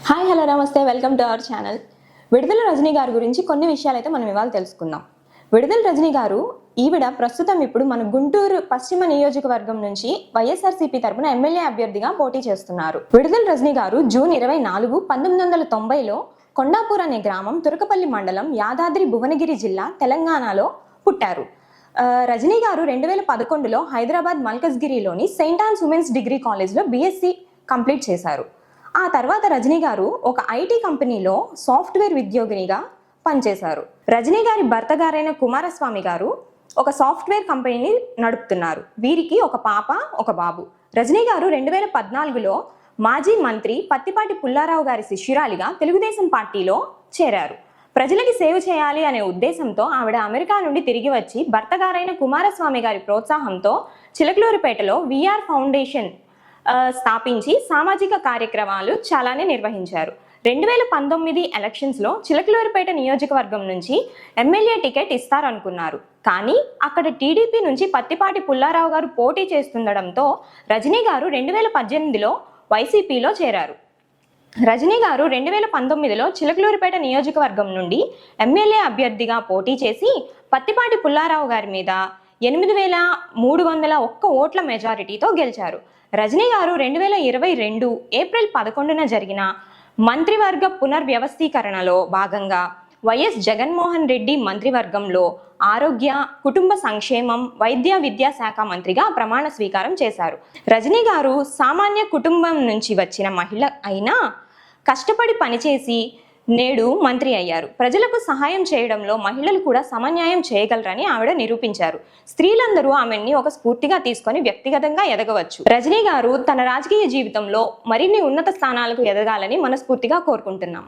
Hi hello నమస్తే welcome to our channel. విడుదల రజనీ గారి గురించి కొన్ని విషయాలైతే మనం ఇవాళ తెలుసుకుందాం. విడుదల రజనీ గారు ప్రస్తుతం ఇప్పుడు మన గుంటూరు పశ్చిమ నియోజకవర్గం నుంచి వైఎస్ఆర్సీపీ తరపున ఎమ్మెల్యే అభ్యర్థిగా పోటీ చేస్తున్నారు. విడుదల రజనీ గారు జూన్ 24, 1990లో కొండాపూర్ అనే గ్రామం, తురకపల్లి మండలం, యాదాద్రి భువనగిరి జిల్లా, తెలంగాణలో పుట్టారు. రజనీ గారు 2011లో హైదరాబాద్ మల్కజ్గిరిలోని సెయింట్ ఆన్స్ ఉమెన్స్ డిగ్రీ కాలేజ్లో బీఎస్సీ కంప్లీట్ చేశారు. ఆ తర్వాత రజనీ గారు ఒక ఐటీ కంపెనీలో సాఫ్ట్వేర్ ఉద్యోగినిగా పనిచేశారు. రజనీ గారి భర్త గారైన కుమారస్వామి గారు ఒక సాఫ్ట్వేర్ కంపెనీని నడుపుతున్నారు. వీరికి ఒక పాప, ఒక బాబు. రజనీ గారు 2014లో మాజీ మంత్రి పత్తిపాటి పుల్లారావు గారి శిష్యురాలిగా తెలుగుదేశం పార్టీలో చేరారు. ప్రజలకి సేవ చేయాలి అనే ఉద్దేశంతో ఆవిడ అమెరికా నుండి తిరిగి వచ్చి భర్త గారైన కుమారస్వామి గారి ప్రోత్సాహంతో చిలకలూరిపేటలో విఆర్ ఫౌండేషన్ స్థాపించి సామాజిక కార్యక్రమాలు చాలానే నిర్వహించారు. 2019 ఎలక్షన్స్లో చిలకలూరిపేట నియోజకవర్గం నుంచి ఎమ్మెల్యే టికెట్ ఇస్తారనుకున్నారు. కానీ అక్కడ టీడీపీ నుంచి పత్తిపాటి పుల్లారావు గారు పోటీ చేస్తుండడంతో రజనీ గారు 2018లో వైసీపీలో చేరారు. రజనీ గారు 2019లో చిలకలూరిపేట నియోజకవర్గం నుండి ఎమ్మెల్యే అభ్యర్థిగా పోటీ చేసి పత్తిపాటి పుల్లారావు గారి మీద 8,301 ఓట్ల మెజారిటీతో గెలిచారు. రజనీ గారు 2022 ఏప్రిల్ 11న జరిగిన మంత్రివర్గ పునర్వ్యవస్థీకరణలో భాగంగా వైఎస్ జగన్మోహన్ రెడ్డి మంత్రివర్గంలో ఆరోగ్య, కుటుంబ సంక్షేమం, వైద్య విద్యా శాఖ మంత్రిగా ప్రమాణ స్వీకారం చేశారు. రజనీ గారు సామాన్య కుటుంబం నుంచి వచ్చిన మహిళ అయినా కష్టపడి పనిచేసి నేడు మంత్రి అయ్యారు. ప్రజలకు సహాయం చేయడంలో మహిళలు కూడా సమన్యాయం చేయగలరని ఆవిడ నిరూపించారు. స్త్రీలందరూ ఆమెని ఒక స్ఫూర్తిగా తీసుకొని వ్యక్తిగతంగా ఎదగవచ్చు. రజనీ గారు తన రాజకీయ జీవితంలో మరిన్ని ఉన్నత స్థానాలకు ఎదగాలని మనస్ఫూర్తిగా కోరుకుంటున్నాం.